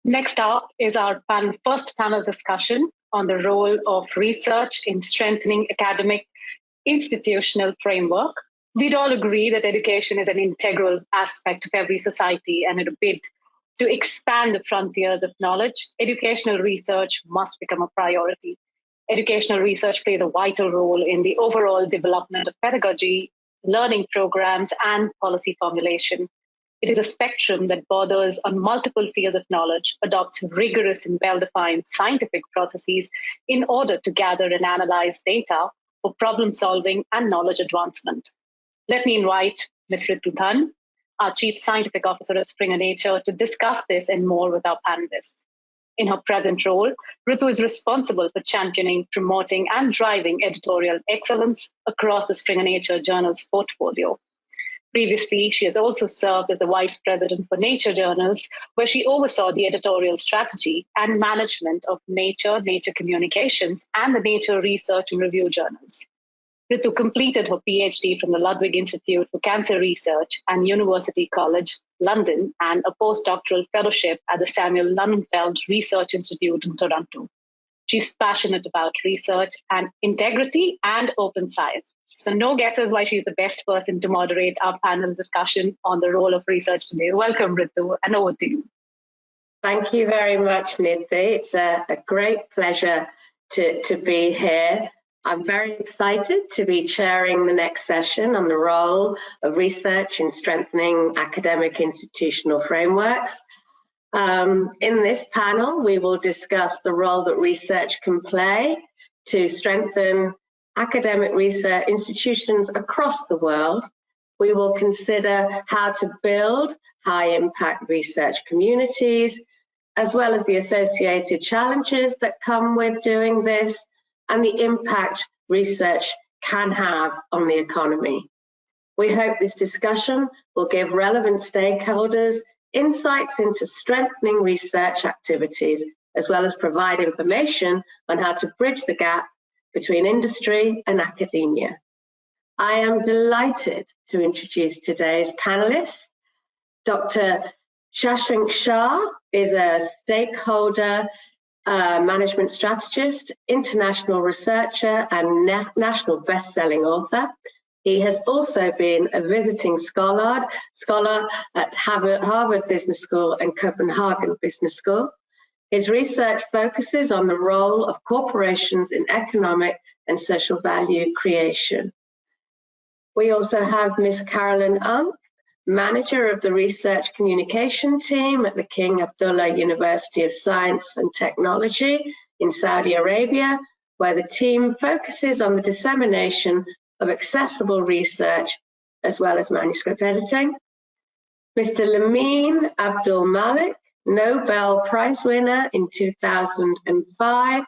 Next up is our first panel discussion on the role of research in strengthening academic institutional framework. We'd all agree that education is an integral aspect of every society, and in a bid to expand the frontiers of knowledge, educational research must become a priority. Educational research plays a vital role in the overall development of pedagogy, learning programs, and policy formulation. It is a spectrum that borders on multiple fields of knowledge, adopts rigorous and well-defined scientific processes in order to gather and analyze data for problem solving and knowledge advancement. Let me invite Ms. Ritu Dhan, our Chief Scientific Officer at Springer Nature, to discuss this and more with our panelists. In her present role, Ritu is responsible for championing, promoting, and driving editorial excellence across the Springer Nature journal's portfolio. Previously, she has also served as a vice president for Nature Journals, where she oversaw the editorial strategy and management of Nature, Nature Communications, and the Nature Research and Review journals. Ritu completed her PhD from the Ludwig Institute for Cancer Research and University College, London, and a postdoctoral fellowship at the Samuel Lunenfeld Research Institute in Toronto. She's passionate about research and integrity and open science. So no guesses why she's the best person to moderate our panel discussion on the role of research today. Welcome, Ritu, and over to you. Thank you very much, Nidhi. It's a great pleasure to be here. I'm very excited to be chairing the next session on the role of research in strengthening academic institutional frameworks. In this panel, we will discuss the role that research can play to strengthen academic research institutions across the world. We will consider how to build high-impact research communities, as well as the associated challenges that come with doing this, and the impact research can have on the economy. We hope this discussion will give relevant stakeholders insights into strengthening research activities, as well as provide information on how to bridge the gap between industry and academia. I am delighted to introduce today's panelists. Dr. Shashank Shah is a stakeholder management strategist, international researcher, and national best-selling author. He has also been a visiting scholar at Harvard Business School and Copenhagen Business School. His research focuses on the role of corporations in economic and social value creation. We also have Ms. Carolyn Unk, manager of the research communication team at the King Abdullah University of Science and Technology in Saudi Arabia, where the team focuses on the dissemination of accessible research as well as manuscript editing. Mr. Lameen Abdul Malik, Nobel Prize winner in 2005,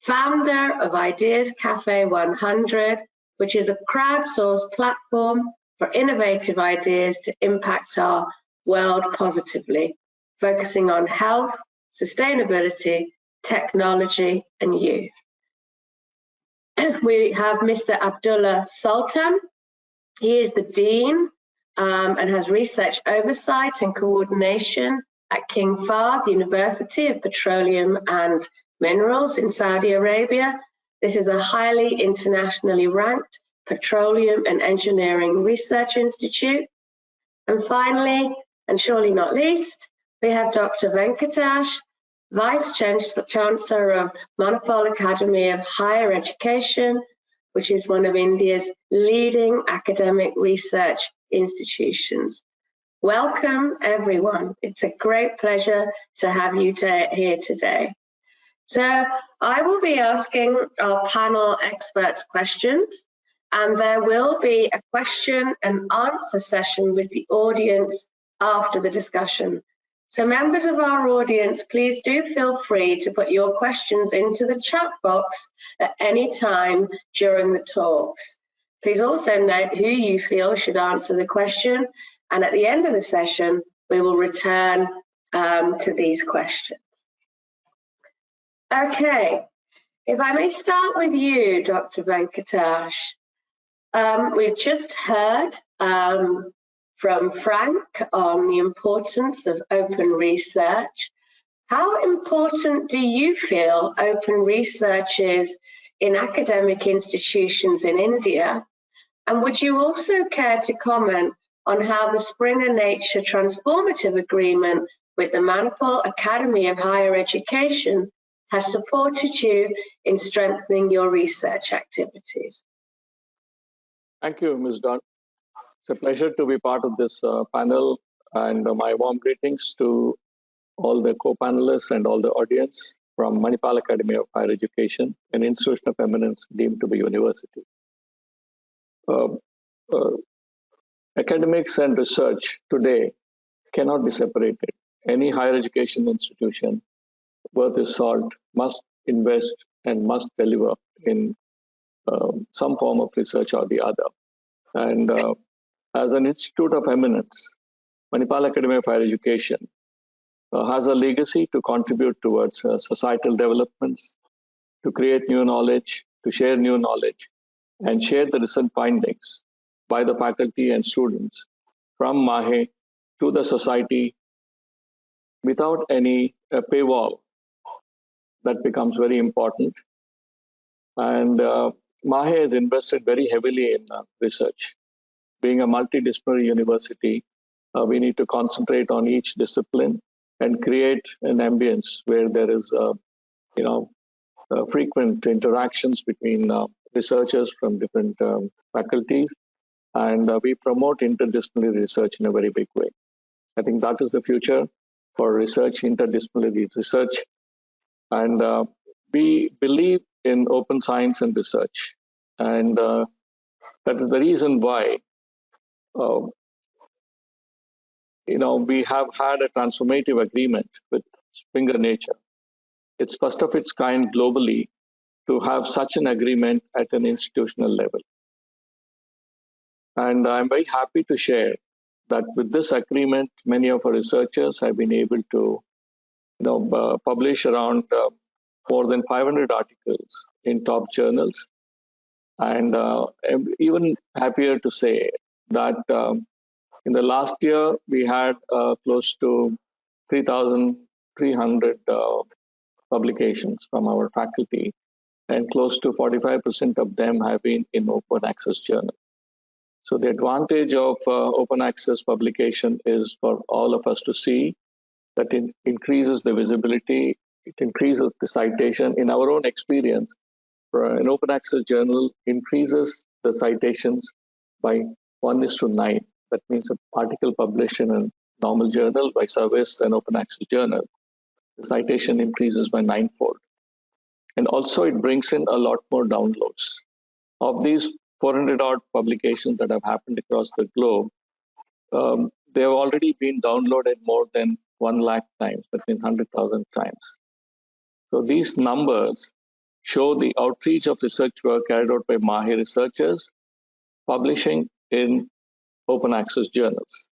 founder of Ideas Cafe 100, which is a crowdsourced platform for innovative ideas to impact our world positively, focusing on health, sustainability, technology, and youth. We have Mr. Abdullah Sultan. He is the Dean and has research oversight and coordination at King Fahd University of Petroleum and Minerals in Saudi Arabia. This is a highly internationally ranked petroleum and engineering research institute. And finally, and surely not least, we have Dr. Venkatesh, Vice Chancellor of Manipal Academy of Higher Education, which is one of India's leading academic research institutions. Welcome, everyone. It's a great pleasure to have you here today. So I will be asking our panel experts questions, and there will be a question and answer session with the audience after the discussion. So members of our audience, please do feel free to put your questions into the chat box at any time during the talks. Please also note who you feel should answer the question, and at the end of the session, we will return to these questions. Okay, if I may start with you, Dr. Venkatesh. We've just heard from Frank on the importance of open research. How important do you feel open research is in academic institutions in India? And would you also care to comment on how the Springer Nature Transformative Agreement with the Manipal Academy of Higher Education has supported you in strengthening your research activities? Thank you, Ms. Dunn. It's a pleasure to be part of this panel, and my warm greetings to all the co-panelists and all the audience from Manipal Academy of Higher Education, an institution of eminence deemed to be university. Uh, uh, Academics and research today cannot be separated. Any higher education institution worth its salt must invest and must deliver in some form of research or the other. And as an institute of eminence, Manipal Academy of Higher Education has a legacy to contribute towards societal developments, to create new knowledge, to share new knowledge, and share the recent findings by the faculty and students from MAHE to the society without any paywall. That becomes very important. And MAHE has invested very heavily in research. Being a multidisciplinary university, we need to concentrate on each discipline and create an ambience where there is, frequent interactions between researchers from different faculties, and we promote interdisciplinary research in a very big way. I think that is the future for research, interdisciplinary research, and we believe in open science and research, and that is the reason why uh, we have had a transformative agreement with Springer Nature. It's first of its kind globally to have such an agreement at an institutional level. And I'm very happy to share that with this agreement, many of our researchers have been able to publish around more than 500 articles in top journals. And I'm even happier to say that in the last year, we had close to 3,300 publications from our faculty, and close to 45% of them have been in open access journal. So the advantage of open access publication is for all of us to see that it increases the visibility, it increases the citation. In our own experience, an open access journal increases the citations by 1:9. That means an article published in a normal journal by service and open access journal, the citation increases by 9-fold. And also it brings in a lot more downloads. Of these 400 odd publications that have happened across the globe, they have already been downloaded more than 1 lakh times, that means 100,000 times. So these numbers show the outreach of research work carried out by MAHE researchers publishing in open access journals.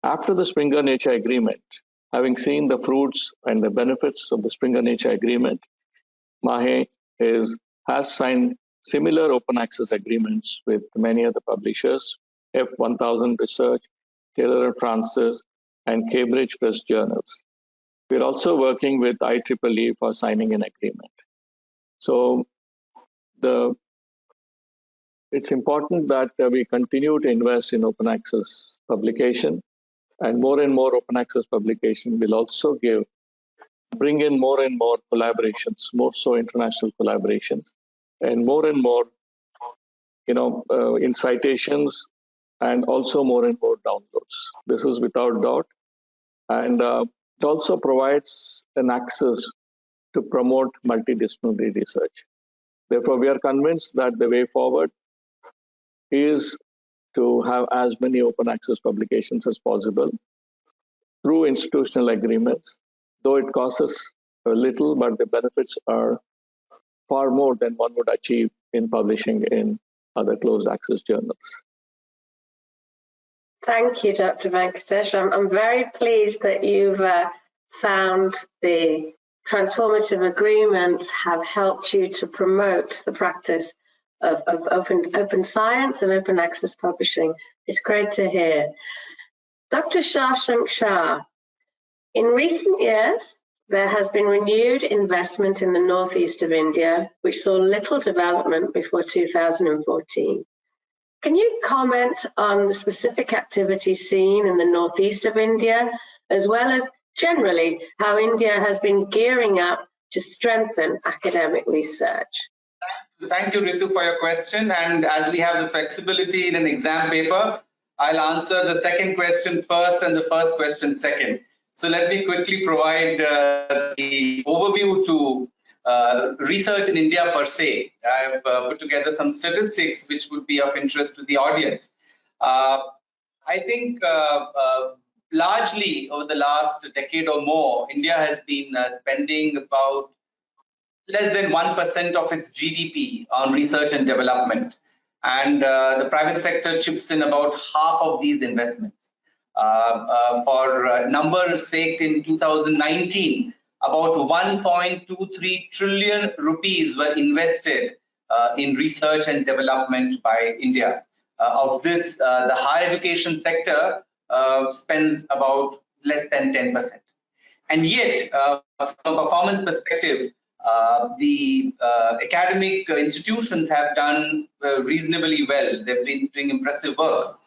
After the Springer Nature Agreement, having seen the fruits and the benefits of the Springer Nature Agreement, MAHE has signed similar open access agreements with many other publishers, F1000 Research, Taylor & Francis, and Cambridge Press journals. We're also working with IEEE for signing an agreement. So it's important that we continue to invest in open access publication, and more open access publication will also bring in more and more collaborations, more so international collaborations, and more in citations, and also more and more downloads. This is without doubt. And it also provides an access to promote multidisciplinary research. Therefore, we are convinced that the way forward is to have as many open access publications as possible through institutional agreements, though it costs us a little, but the benefits are far more than one would achieve in publishing in other closed access journals. Thank you, Dr. Venkatesh. I'm very pleased that you've found the transformative agreements have helped you to promote the practice of open science and open access publishing. It's great to hear. Dr. Shashank Shah, in recent years, There has been renewed investment in the northeast of India, which saw little development before 2014. Can you comment on the specific activities seen in the northeast of India, as well as generally how India has been gearing up to strengthen academic research? Thank you, Ritu, for your question. And as we have the flexibility in an exam paper, I'll answer the second question first and the first question second. So let me quickly provide the overview to research in India per se. I've put together some statistics which would be of interest to the audience. I think largely over the last decade or more, India has been spending about less than 1% of its GDP on research and development. And the private sector chips in about half of these investments. For numbers' sake, in 2019, about 1.23 trillion rupees were invested in research and development by India. Of this, the higher education sector spends about less than 10%. And yet, from a performance perspective, the academic institutions have done reasonably well. They've been doing impressive work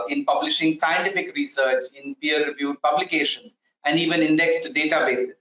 in publishing scientific research in peer-reviewed publications and even indexed databases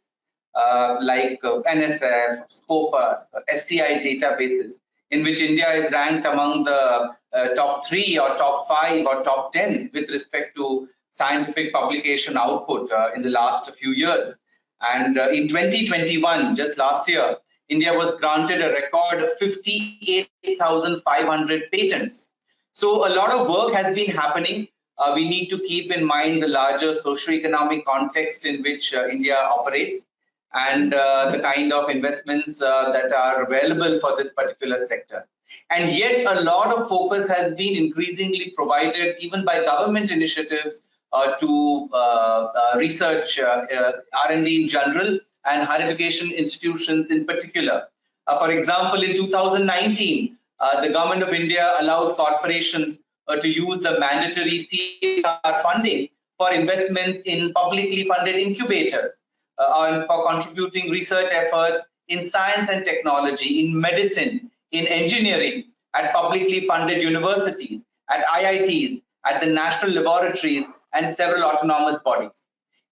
like NSF, Scopus, SCI databases, in which India is ranked among the top 3 or top 5 or top 10 with respect to scientific publication output in the last few years. And in 2021, just last year, India was granted a record 58,500 patents. So a lot of work has been happening. We need to keep in mind the larger socio-economic context in which India operates and the kind of investments that are available for this particular sector. And yet a lot of focus has been increasingly provided even by government initiatives to research, R&D in general, and higher education institutions in particular. For example, in 2019, the government of India allowed corporations to use the mandatory CSR funding for investments in publicly funded incubators and for contributing research efforts in science and technology, in medicine, in engineering, at publicly funded universities, at IITs, at the national laboratories, and several autonomous bodies.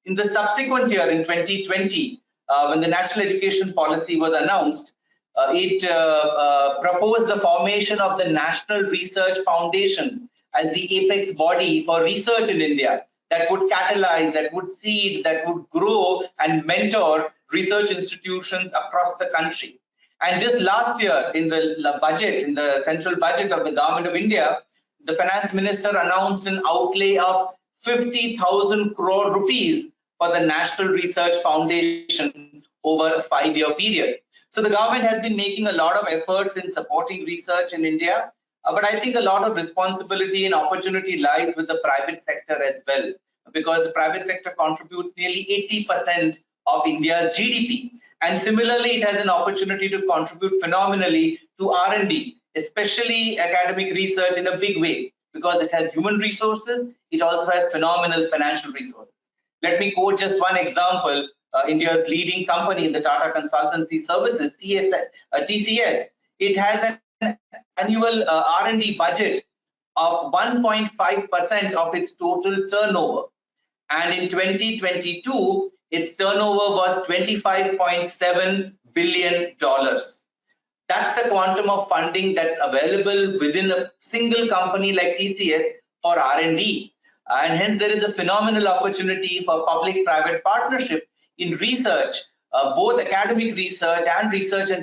In the subsequent year, in 2020, when the national education policy was announced, it proposed the formation of the National Research Foundation as the apex body for research in India that would catalyze, that would seed, that would grow and mentor research institutions across the country. And just last year in the budget, in the central budget of the government of India, the finance minister announced an outlay of 50,000 crore rupees for the National Research Foundation over a 5-year period. So the government has been making a lot of efforts in supporting research in India, but I think a lot of responsibility and opportunity lies with the private sector as well, because the private sector contributes nearly 80% of India's GDP. And similarly, it has an opportunity to contribute phenomenally to R&D, especially academic research in a big way, because it has human resources, it also has phenomenal financial resources. Let me quote just one example. India's leading company in the Tata Consultancy Services, TCS, it has an annual R&D budget of 1.5% of its total turnover. And in 2022, its turnover was $25.7 billion. That's the quantum of funding that's available within a single company like TCS for R&D. And hence there is a phenomenal opportunity for public-private partnership in research, both academic research and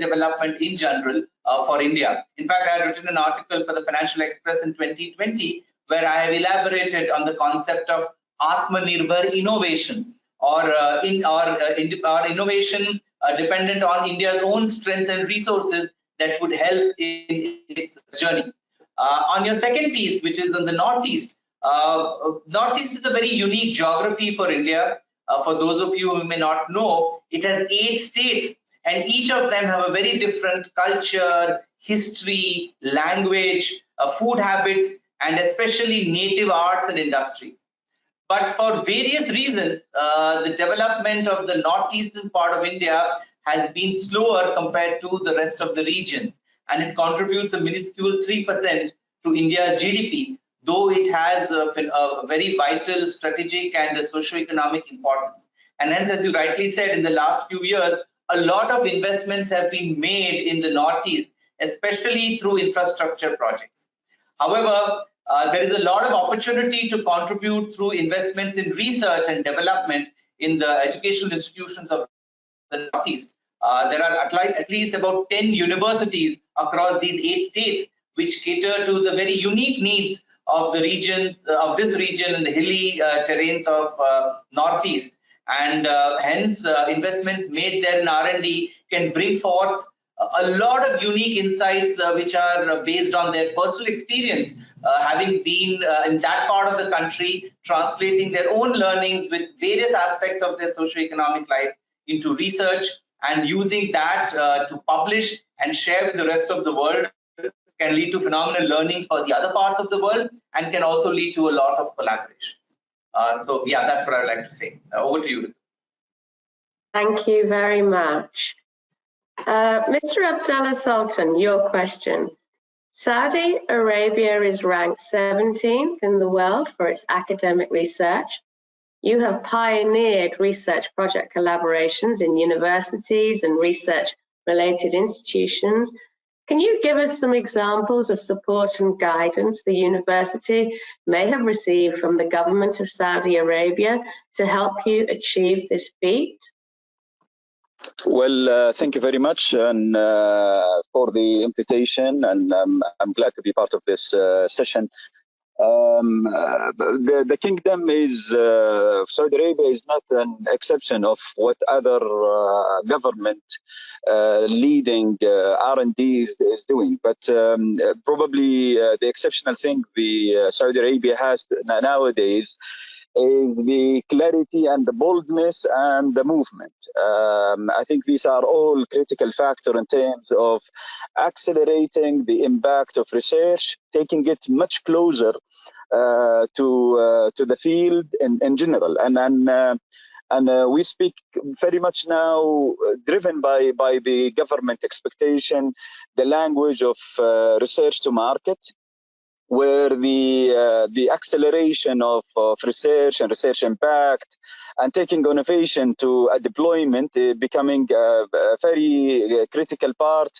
development in general for India. In fact, I had written an article for the Financial Express in 2020 where I have elaborated on the concept of Atmanirbhar innovation or innovation dependent on India's own strengths and resources that would help in its journey. On your second piece, which is on the Northeast, Northeast is a very unique geography for India. For those of you who may not know, it has 8 states, and each of them have a very different culture, history, language, food habits, and especially native arts and industries. But for various reasons, the development of the northeastern part of India has been slower compared to the rest of the regions, and it contributes a minuscule 3% to India's GDP, though it has a very vital strategic and socio-economic importance. And hence, as you rightly said, in the last few years, a lot of investments have been made in the Northeast, especially through infrastructure projects. However, there is a lot of opportunity to contribute through investments in research and development in the educational institutions of the Northeast. There are at least about 10 universities across these 8 states which cater to the very unique needs of the regions of this region and the hilly terrains of Northeast. And hence investments made there in R&D can bring forth a lot of unique insights which are based on their personal experience, having been in that part of the country, translating their own learnings with various aspects of their socio-economic life into research, and using that to publish and share with the rest of the world can lead to phenomenal learnings for the other parts of the world, and can also lead to a lot of collaborations. So yeah, that's what I would like to say. Over to you. Thank you very much. Mr. Abdullah Sultan, your question. Saudi Arabia is ranked 17th in the world for its academic research. You have pioneered research project collaborations in universities and research-related institutions. Can you give us some examples of support and guidance the university may have received from the government of Saudi Arabia to help you achieve this feat? Well, thank you very much and for the invitation, and I'm glad to be part of this session. The kingdom is Saudi Arabia is not an exception of what other government leading R&D is doing, but probably the exceptional thing the Saudi Arabia has nowadays is the clarity and the boldness and the movement. I think these are all critical factors in terms of accelerating the impact of research, taking it much closer to the field in general. And we speak very much now driven by the government expectation, the language of research to market, where the acceleration of research and research impact and taking innovation to a deployment becoming a very critical part,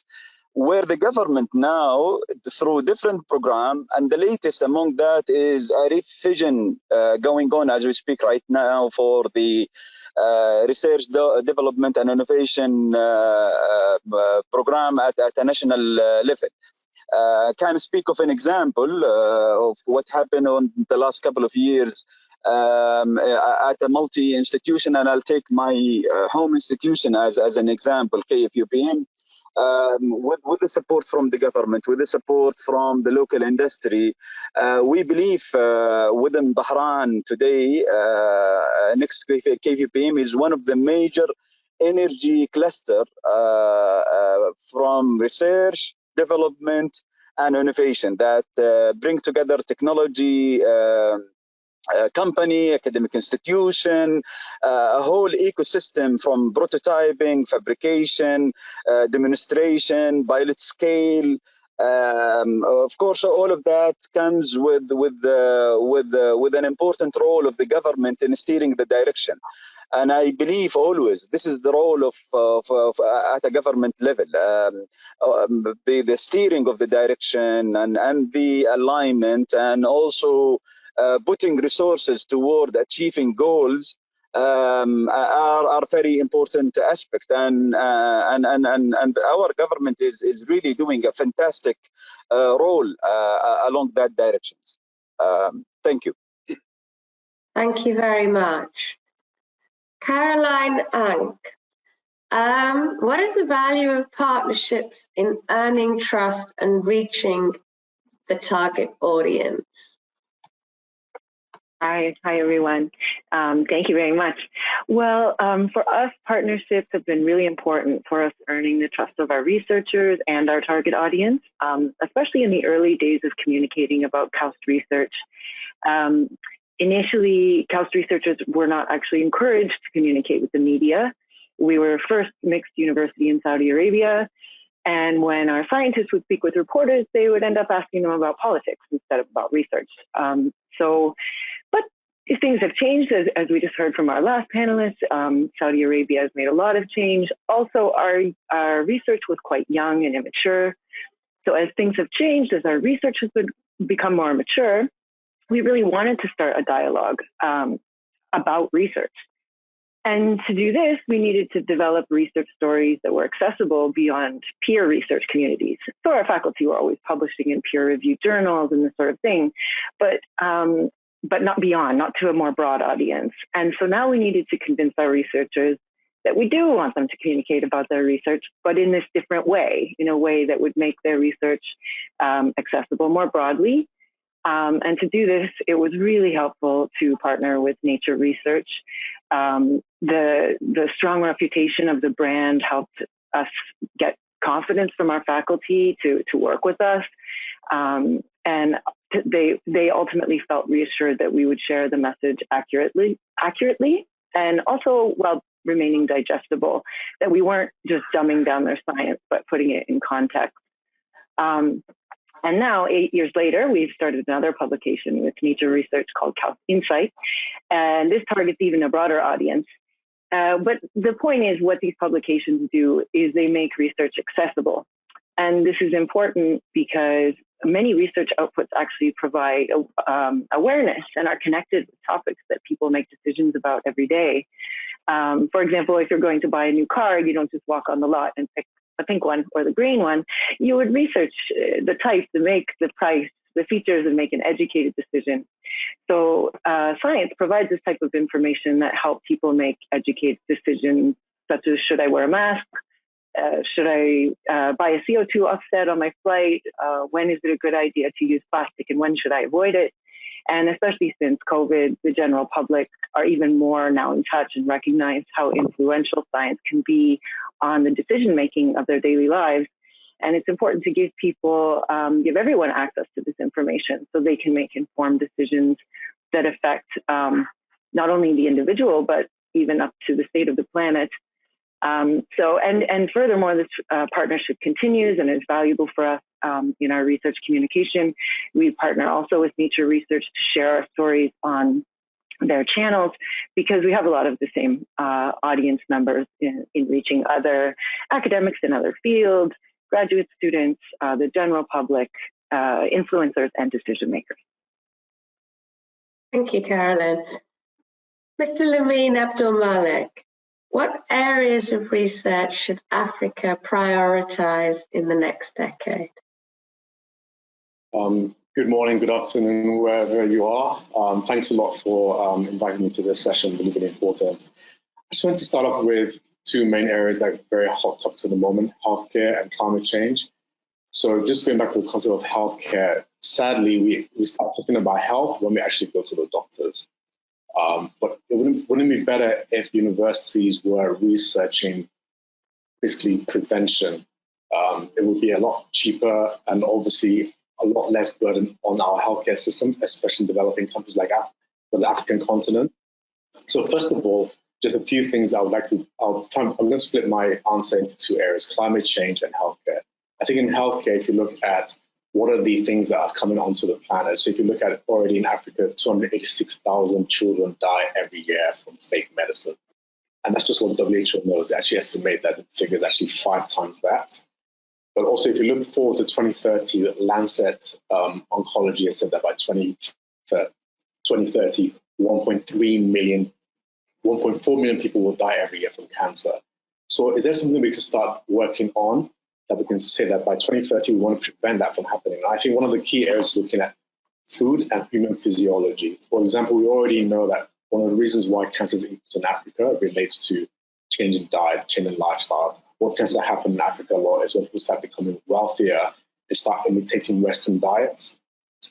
where the government now, through different programs, and the latest among that is a revision going on as we speak right now for the research development and innovation program at a national level. Can speak of an example of what happened on the last couple of years at a multi-institution, and I'll take my home institution as an example, KFUPM. With the support from the government, with the support from the local industry, we believe within Bahrain today, next KFUPM is one of the major energy cluster from research, development and innovation that bring together technology, company, academic institution, a whole ecosystem from prototyping, fabrication, demonstration, pilot scale. Of course, all of that comes with an important role of the government in steering the direction. And I believe always this is the role of at a government level, the steering of the direction and the alignment, and also putting resources toward achieving goals are very important aspect, and our government is really doing a fantastic role along that directions. Thank you. Thank you very much. Caroline Ank, what is the value of partnerships in earning trust and reaching the target audience? Hi everyone. Thank you very much. Well, for us, partnerships have been really important for us earning the trust of our researchers and our target audience, especially in the early days of communicating about KAUST research. Initially, KAUST researchers were not actually encouraged to communicate with the media. We were first mixed university in Saudi Arabia, and when our scientists would speak with reporters, they would end up asking them about politics instead of about research. But things have changed, as we just heard from our last panelist. Saudi Arabia has made a lot of change. Also, our research was quite young and immature. So as things have changed, as our research has become more mature, we really wanted to start a dialogue about research. And to do this, we needed to develop research stories that were accessible beyond peer research communities. So our faculty were always publishing in peer-reviewed journals and this sort of thing, but not beyond, not to a more broad audience. And so now we needed to convince our researchers that we do want them to communicate about their research, but in this different way, in a way that would make their research accessible more broadly. And to do this, it was really helpful to partner with Nature Research. The strong reputation of the brand helped us get confidence from our faculty to work with us. And they ultimately felt reassured that we would share the message accurately, and also while remaining digestible, that we weren't just dumbing down their science, but putting it in context. And now, 8 years later, we've started another publication with Nature Research called KAUST Insight, and this targets even a broader audience. But the point is, what these publications do is they make research accessible. And this is important because many research outputs actually provide awareness and are connected with topics that people make decisions about every day. For example, if you're going to buy a new car, you don't just walk on the lot and pick the pink one or the green one. You would research the type, the make, the price, the features, and make an educated decision. So science provides this type of information that helps people make educated decisions, such as, should I wear a mask? Should I buy a CO2 offset on my flight? When is it a good idea to use plastic, and when should I avoid it? And especially since COVID, the general public are even more now in touch and recognize how influential science can be on the decision-making of their daily lives. And it's important to give people, give everyone access to this information so they can make informed decisions that affect not only the individual, but even up to the state of the planet. And furthermore, this partnership continues and is valuable for us in our research communication. We partner also with Nature Research to share our stories on their channels, because we have a lot of the same audience members in reaching other academics in other fields, graduate students, the general public, influencers, and decision makers. Thank you, Carolyn. Mr. Lamine Abdul-Malik, what areas of research should Africa prioritize in the next decade? Good morning, good afternoon, wherever you are. Thanks a lot for inviting me to this session, really, really important. I just want to start off with two main areas that are very hot topics at the moment, healthcare and climate change. So just going back to the concept of healthcare, sadly, we start talking about health when we actually go to the doctors. But it wouldn't be better if universities were researching basically prevention. It would be a lot cheaper and obviously a lot less burden on our healthcare system, especially in developing countries like the African continent. So first of all, just a few things I would like to, I'm going to split my answer into two areas, climate change and healthcare. I think in healthcare, if you look at what are the things that are coming onto the planet, so if you look at it already in Africa, 286,000 children die every year from fake medicine. And that's just what WHO knows. They actually estimate that the figure is actually 5 times that. But also, if you look forward to 2030, Lancet Oncology has said that by 2030, 1.4 million people will die every year from cancer. So is there something we can start working on that we can say that by 2030, we want to prevent that from happening? And I think one of the key areas is looking at food and human physiology. For example, we already know that one of the reasons why cancer is increased in Africa relates to changing diet, changing lifestyle. What tends to happen in Africa a lot is when people start becoming wealthier, they start imitating Western diets.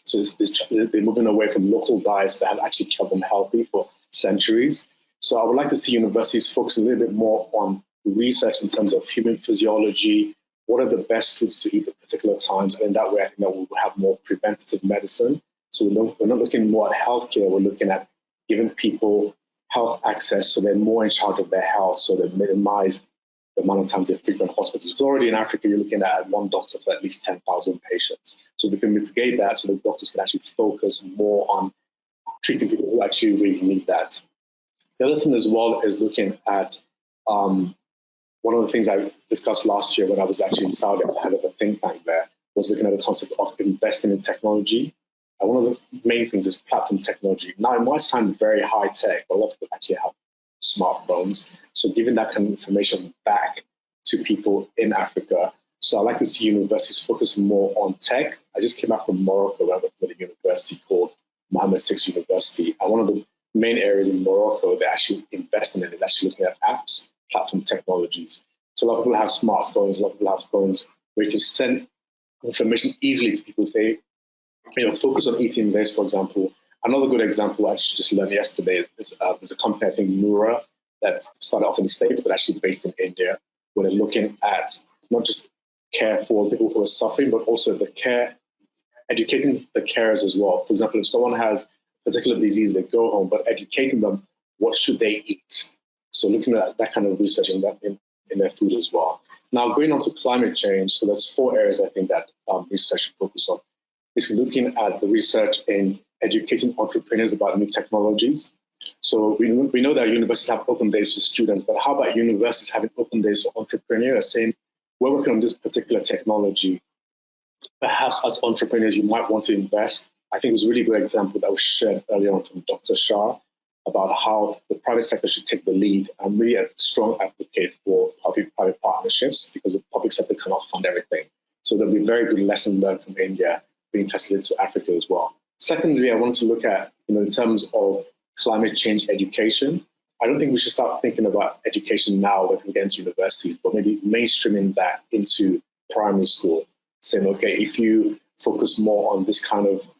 So they're moving away from local diets that have actually kept them healthy for centuries. So I would like to see universities focus a little bit more on research in terms of human physiology, what are the best foods to eat at particular times, and in that way I think that we'll have more preventative medicine So we're not looking more at healthcare, we're looking at giving people health access so they're more in charge of their health, so they minimize the amount of times they frequent hospitals. Because already in Africa, you're looking at one doctor for at least 10,000 patients. So we can mitigate that so the doctors can actually focus more on treating people who actually really need that. The other thing as well is looking at one of the things I discussed last year when I was actually in Saudi as head of a think tank there was looking at the concept of investing in technology. And one of the main things is platform technology. Now, it might sound very high tech, but a lot of people actually have smartphones. So giving that kind of information back to people in Africa. So I like to see universities focus more on tech. I just came back from Morocco, where I worked with a university called Mohammed VI University. And one of the main areas in Morocco they're actually investing in is actually looking at apps, platform technologies. So a lot of people have smartphones, a lot of people have phones where you can send information easily to people, say, focus on eating this, for example. Another good example I actually just learned yesterday is there's a company, I think, Nura, that started off in the States, but actually based in India, where they're looking at not just care for people who are suffering, but also the care, educating the carers as well. For example, if someone has a particular disease, they go home, but educating them, what should they eat? So looking at that kind of research in their food as well. Now, going on to climate change, so there's 4 areas I think that research should focus on. Is looking at the research in educating entrepreneurs about new technologies. So we know that universities have open days for students, but how about universities having open days for entrepreneurs, saying, we're working on this particular technology. Perhaps as entrepreneurs, you might want to invest. I think it was a really good example that was shared earlier on from Dr. Shah about how the private sector should take the lead. I'm really a strong advocate for public-private partnerships because the public sector cannot fund everything. So there'll be very good lessons learned from India being translated to Africa as well. Secondly, I want to look at, in terms of climate change education. I don't think we should start thinking about education now when we get into universities, but maybe mainstreaming that into primary school, saying, okay, if you focus more on this kind of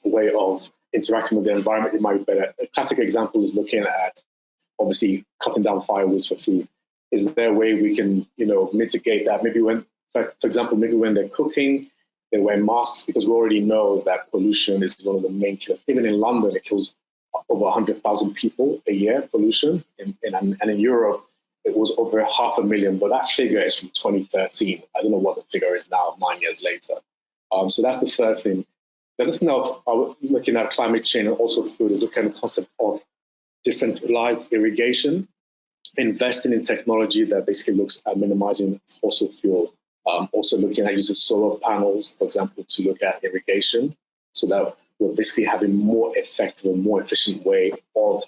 way of interacting with the environment, it might be better. A classic example is looking at, obviously, cutting down firewoods for food. Is there a way we can, mitigate that? Maybe when, for example, maybe when they're cooking, they wear masks, because we already know that pollution is one of the main killers. Even in London, it kills over 100,000 people a year, pollution. And in Europe, it was over 500,000, but that figure is from 2013. I don't know what the figure is now, 9 years later. So that's the third thing. The other thing I was looking at climate change and also food is looking at the concept of decentralized irrigation, investing in technology that basically looks at minimizing fossil fuel. Also looking at using solar panels, for example, to look at irrigation, so that we're basically having more effective and more efficient way of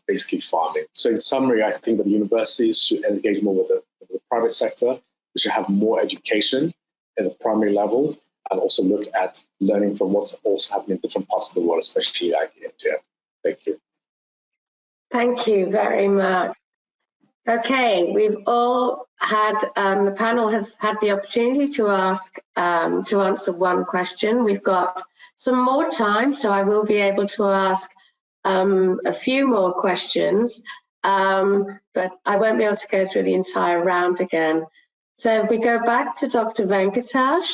basically farming. So in summary, I think that the universities should engage more with the private sector. We should have more education at the primary level, and also look at learning from what's also happening in different parts of the world, especially like India. Thank you. Thank you very much. Okay, we've all had, the panel has had the opportunity to answer one question. We've got some more time, so I will be able to ask a few more questions, but I won't be able to go through the entire round again. So if we go back to Dr. Venkatesh,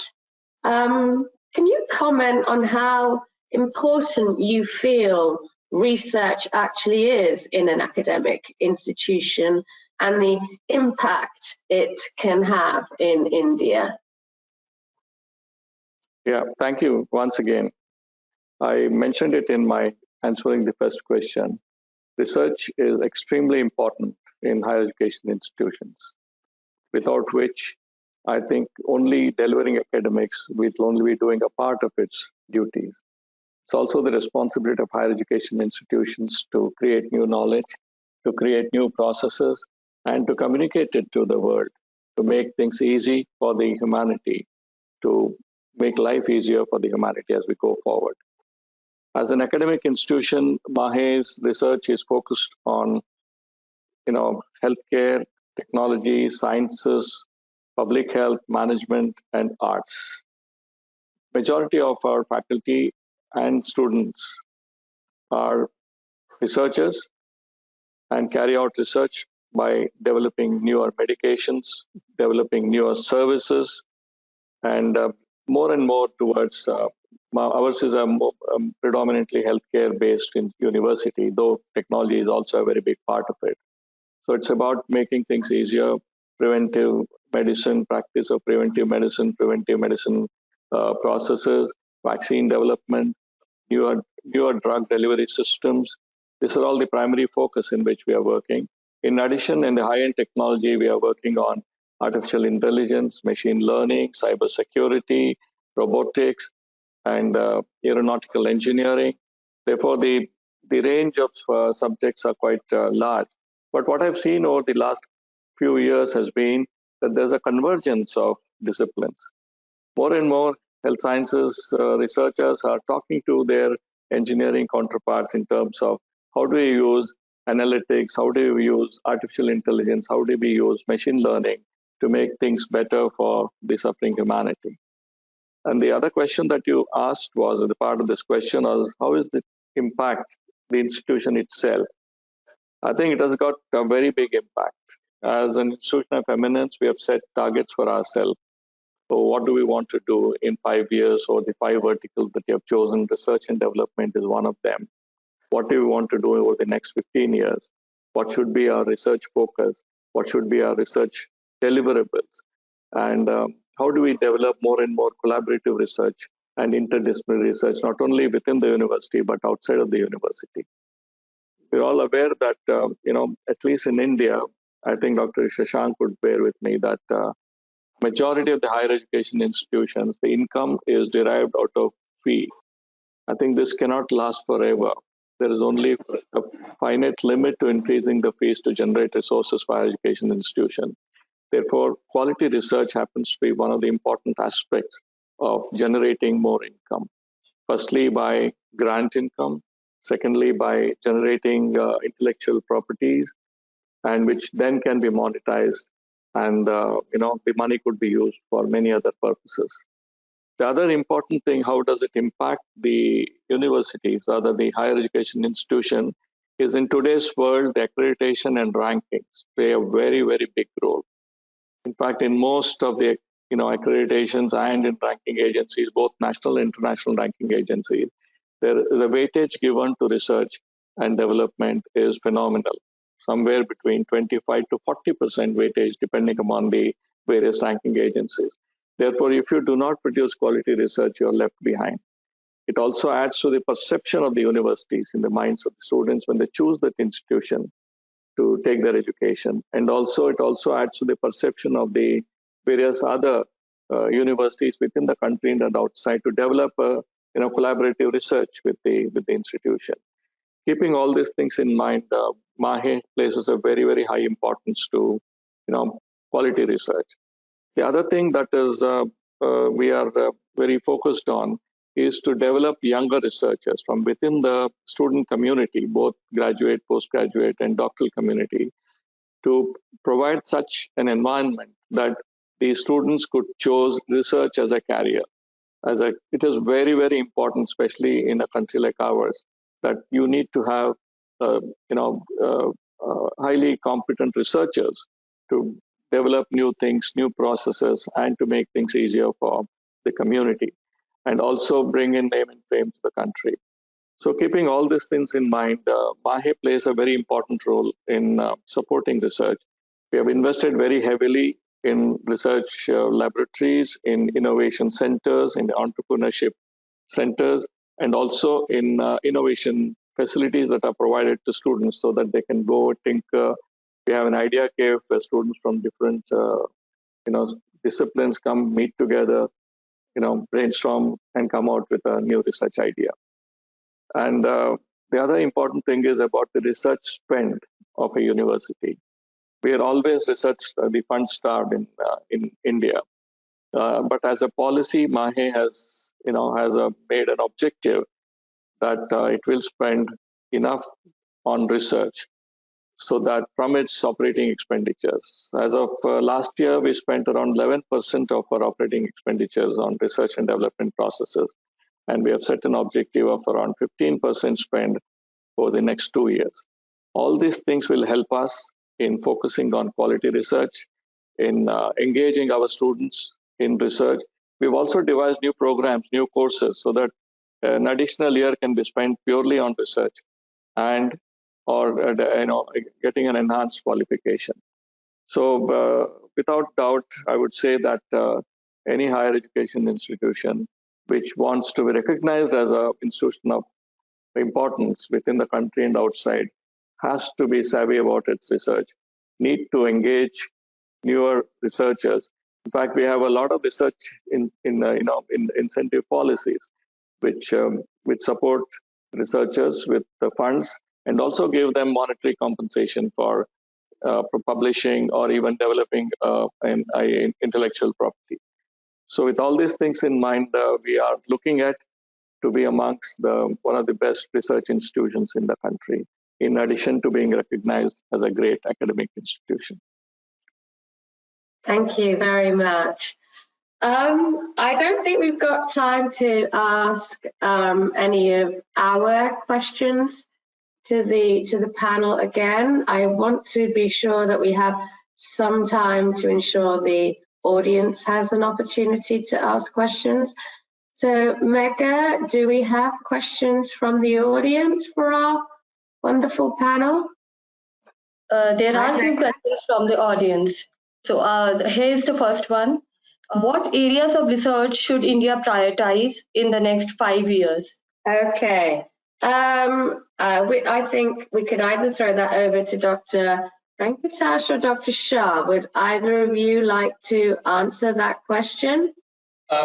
can you comment on how important you feel research actually is in an academic institution and the impact it can have in India? Yeah, thank you once again. I mentioned it in my answering the first question. Research is extremely important in higher education institutions, without which I think only delivering academics will only be doing a part of its duties. It's also the responsibility of higher education institutions to create new knowledge, to create new processes, and to communicate it to the world, to make things easy for the humanity, to make life easier for the humanity as we go forward. As an academic institution, MAHE's research is focused on, healthcare, technology, sciences, public health, management, and arts. Majority of our faculty and students are researchers and carry out research by developing newer medications, developing newer services, and more and more towards ours is a predominantly healthcare-based university, though technology is also a very big part of it. So it's about making things easier, preventive medicine, practice of preventive medicine processes, vaccine development, newer drug delivery systems. These are all the primary focus in which we are working. In addition, in the high-end technology, we are working on artificial intelligence, machine learning, cybersecurity, robotics, and aeronautical engineering. Therefore, the range of subjects are quite large. But what I've seen over the last few years has been that there's a convergence of disciplines. More and more health sciences researchers are talking to their engineering counterparts in terms of how do we use analytics, how do we use artificial intelligence, how do we use machine learning to make things better for the suffering humanity. And the other question that you asked was, the part of this question was, how is the impact the institution itself? I think it has got a very big impact. As an institution of eminence, we have set targets for ourselves. So what do we want to do in 5 years, or the 5 verticals that you have chosen? Research and development is one of them. What do we want to do over the next 15 years? What should be our research focus? What should be our research deliverables? And how do we develop more and more collaborative research and interdisciplinary research, not only within the university, but outside of the university? We're all aware that, at least in India, I think Dr. Shashank would bear with me that majority of the higher education institutions, the income is derived out of fee. I think this cannot last forever. There is only a finite limit to increasing the fees to generate resources for higher education institution. Therefore, quality research happens to be one of the important aspects of generating more income. Firstly, by grant income. Secondly, by generating intellectual properties, and which then can be monetized, and the money could be used for many other purposes. The other important thing, how does it impact the universities, rather the higher education institution, is in today's world, the accreditation and rankings play a very, very big role. In fact, in most of the accreditations and in ranking agencies, both national and international ranking agencies, the weightage given to research and development is phenomenal. Somewhere between 25 to 40% weightage, depending upon the various ranking agencies. Therefore, if you do not produce quality research, you're left behind. It also adds to the perception of the universities in the minds of the students when they choose that institution to take their education. And also, it also adds to the perception of the various other universities within the country and outside to develop collaborative research with the institution. Keeping all these things in mind, MAHE places a very, very high importance to quality research. The other thing that is we are very focused on is to develop younger researchers from within the student community, both graduate, postgraduate, and doctoral community, to provide such an environment that the students could choose research as a career. It is very, very important, especially in a country like ours, that you need to have highly competent researchers to develop new things, new processes, and to make things easier for the community, and also bring in name and fame to the country. So keeping all these things in mind, MAHE plays a very important role in supporting research. We have invested very heavily in research laboratories, in innovation centers, in entrepreneurship centers, and also in innovation facilities that are provided to students so that they can go tinker. We have an idea cave where students from different disciplines come, meet together, brainstorm, and come out with a new research idea. And the other important thing is about the research spend of a university. We are always the fund starved in India. But as a policy, MAHE has made an objective that it will spend enough on research so that from its operating expenditures. As of last year, we spent around 11% of our operating expenditures on research and development processes. And we have set an objective of around 15% spend over the next 2 years. All these things will help us in focusing on quality research, in engaging our students in research, We've also devised new programs, new courses, so that an additional year can be spent purely on research and or getting an enhanced qualification. So without doubt, I would say that any higher education institution which wants to be recognized as an institution of importance within the country and outside has to be savvy about its research, need to engage newer researchers. In fact, we have a lot of research in incentive policies which support researchers with the funds and also give them monetary compensation for publishing or even developing an intellectual property. So with all these things in mind, we are looking at to be amongst one of the best research institutions in the country, in addition to being recognized as a great academic institution. Thank you very much. I don't think we've got time to ask any of our questions to the panel again. I want to be sure that we have some time to ensure the audience has an opportunity to ask questions. So, Megha, do we have questions from the audience for our wonderful panel? There are a few questions from the audience. So here's the first one. What areas of research should India prioritize in the next 5 years? Okay. I think we could either throw that over to Dr. Venkatesh or Dr. Shah. Would either of you like to answer that question?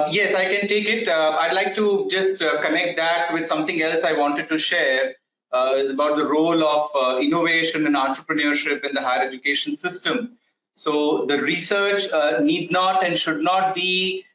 Yes, I can take it. I'd like to just connect that with something else I wanted to share. Is about the role of innovation and entrepreneurship in the higher education system. So the research need not and should not be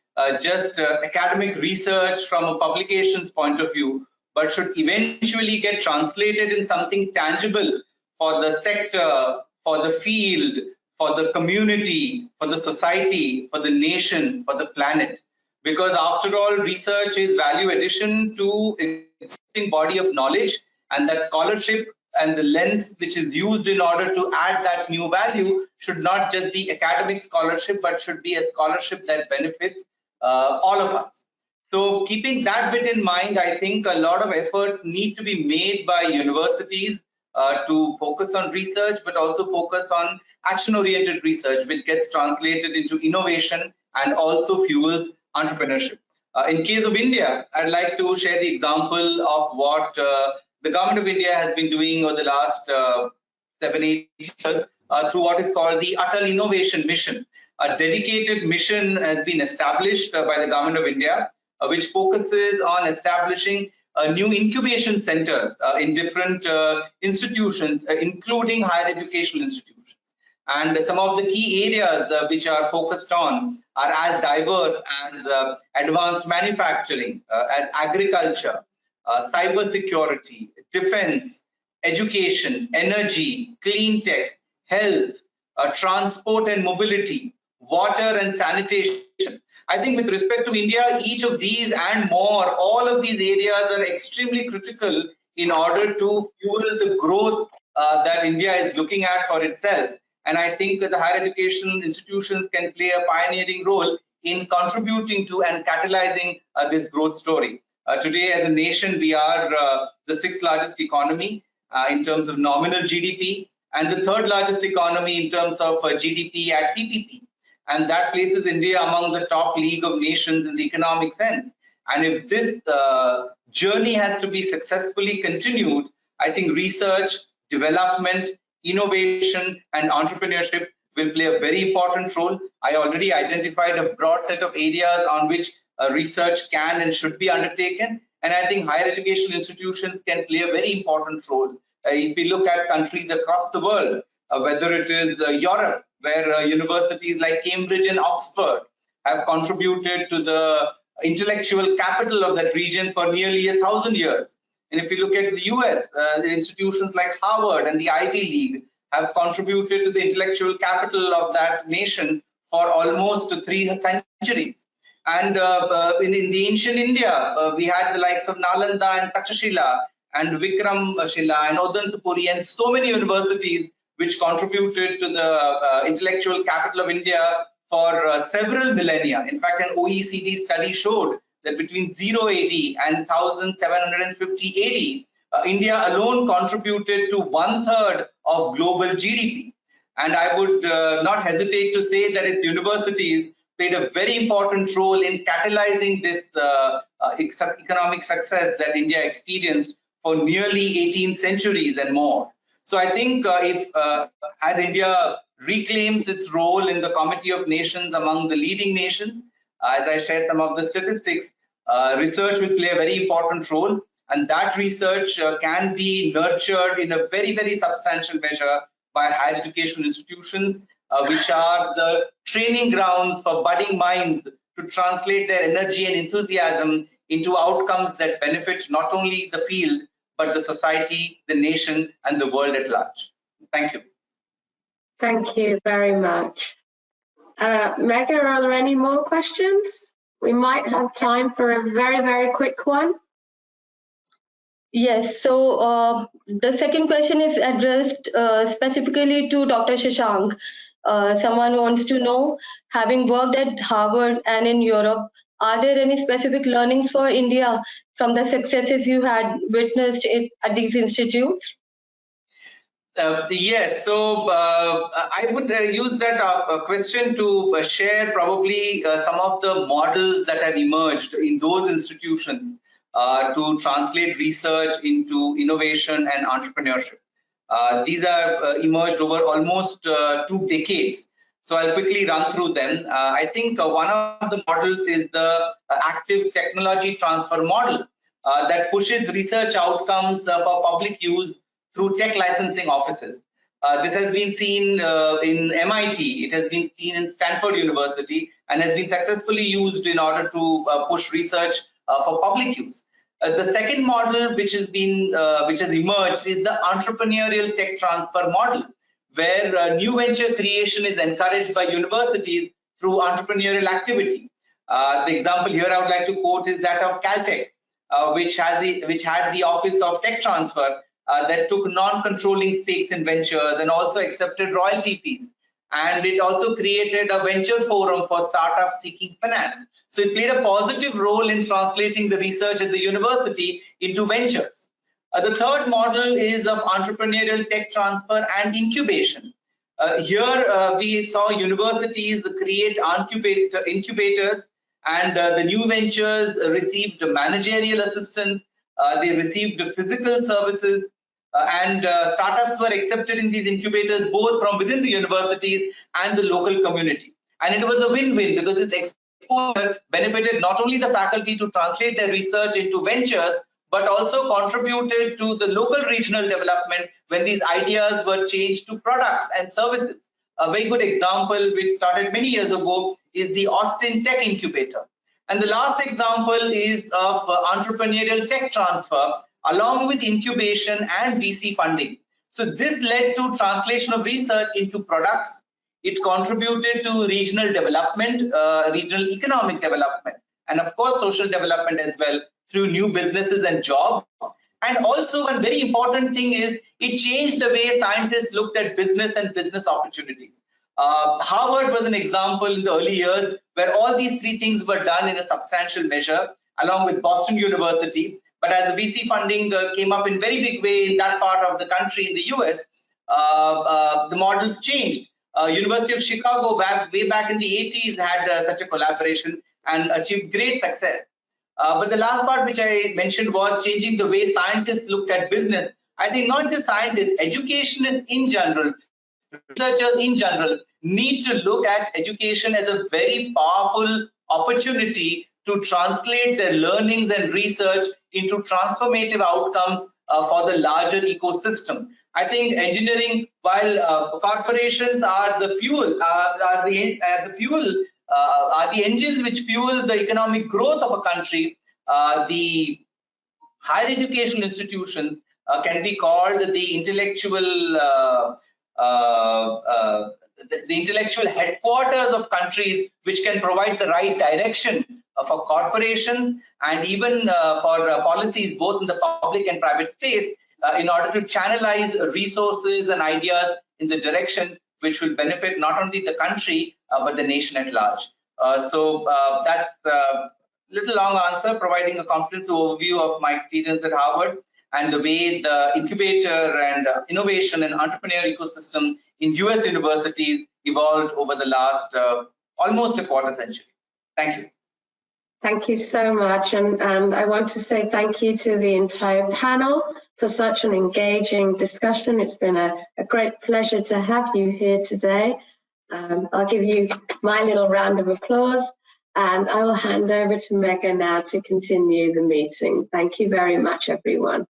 just academic research from a publications point of view, but should eventually get translated in something tangible for the sector, for the field, for the community, for the society, for the nation, for the planet. Because after all, research is value addition to existing body of knowledge, and that scholarship and the lens which is used in order to add that new value should not just be academic scholarship, but should be a scholarship that benefits all of us. So keeping that bit in mind, I think a lot of efforts need to be made by universities to focus on research, but also focus on action-oriented research, which gets translated into innovation and also fuels entrepreneurship. In case of India, I'd like to share the example of what the government of India has been doing over the last 7-8 years through what is called the Atal Innovation Mission. A dedicated mission has been established by the government of India, which focuses on establishing new incubation centers in different institutions, including higher educational institutions. And some of the key areas which are focused on are as diverse as advanced manufacturing, as agriculture, cyber security, defense, education, energy, clean tech, health, transport and mobility, water and sanitation. I think with respect to India, each of these and more, all of these areas are extremely critical in order to fuel the growth that India is looking at for itself. And I think that the higher education institutions can play a pioneering role in contributing to and catalyzing this growth story. Today, as a nation, we are the 6th largest economy in terms of nominal GDP, and the 3rd largest economy in terms of GDP at PPP. And that places India among the top league of nations in the economic sense. And if this journey has to be successfully continued, I think research, development, innovation, and entrepreneurship will play a very important role. I already identified a broad set of areas on which research can and should be undertaken. And I think higher education institutions can play a very important role. If we look at countries across the world, whether it is Europe, where universities like Cambridge and Oxford have contributed to the intellectual capital of that region for nearly 1,000 years. And if you look at the US, institutions like Harvard and the Ivy League have contributed to the intellectual capital of that nation for almost 3 centuries. And in the ancient India, we had the likes of Nalanda and Takshashila and Vikramshila and Odantapuri and so many universities which contributed to the intellectual capital of India for several millennia. In fact, an OECD study showed that between 0 AD and 1750 AD, India alone contributed to 1/3 of global GDP. And I would not hesitate to say that its universities played a very important role in catalyzing this economic success that India experienced for nearly 18 centuries and more. So I think if as India reclaims its role in the Committee of Nations among the leading nations, as I shared some of the statistics, research will play a very important role, and that research can be nurtured in a very, very substantial measure by higher education institutions, which are the training grounds for budding minds to translate their energy and enthusiasm into outcomes that benefit not only the field, but the society, the nation, and the world at large. Thank you. Thank you very much. Megha, are there any more questions? We might have time for a very, very quick one. Yes, so the second question is addressed specifically to Dr. Shashank. Someone wants to know, having worked at Harvard and in Europe, are there any specific learnings for India from the successes you had witnessed at these institutes? Yes, so I would use that question to share probably some of the models that have emerged in those institutions to translate research into innovation and entrepreneurship. These have emerged over almost 2 decades. So I'll quickly run through them. I think one of the models is the active technology transfer model that pushes research outcomes for public use through tech licensing offices. This has been seen in MIT, it has been seen in Stanford University, and has been successfully used in order to push research for public use. The second model which has emerged is the entrepreneurial tech transfer model, where new venture creation is encouraged by universities through entrepreneurial activity. The example here I would like to quote is that of Caltech, which had the Office of Tech Transfer that took non-controlling stakes in ventures and also accepted royalty fees. And it also created a venture forum for startups seeking finance. So it played a positive role in translating the research at the university into ventures. The third model is of entrepreneurial tech transfer and incubation. Here we saw universities create incubators, and the new ventures received managerial assistance, they received physical services, and startups were accepted in these incubators both from within the universities and the local community. And it was a win-win because this exposure benefited not only the faculty to translate their research into ventures, but also contributed to the local regional development when these ideas were changed to products and services. A very good example, which started many years ago, is the Austin Tech Incubator. And the last example is of entrepreneurial tech transfer, along with incubation and VC funding. So this led to translation of research into products. It contributed to regional development, regional economic development, and of course social development as well through new businesses and jobs. And also one very important thing is it changed the way scientists looked at business and business opportunities. Harvard was an example in the early years where all these 3 things were done in a substantial measure, along with Boston University. But as the VC funding came up in very big way in that part of the country in the US, the models changed. University of Chicago way back in the 80s had such a collaboration and achieved great success. But the last part which I mentioned was changing the way scientists looked at business. I think not just scientists, educationists in general, researchers in general need to look at education as a very powerful opportunity to translate their learnings and research into transformative outcomes for the larger ecosystem. I think engineering, while corporations are the fuel, are the engines which fuel the economic growth of a country, the higher education institutions can be called the intellectual headquarters of countries, which can provide the right direction for corporations and even for policies both in the public and private space in order to channelize resources and ideas in the direction which will benefit not only the country, but the nation at large. So that's a little long answer, providing a comprehensive overview of my experience at Harvard and the way the incubator and innovation and entrepreneurial ecosystem in US universities evolved over the last almost a quarter century. Thank you. Thank you so much. And I want to say thank you to the entire panel for such an engaging discussion. It's been a great pleasure to have you here today. I'll give you my little round of applause, and I will hand over to Megha now to continue the meeting. Thank you very much, everyone.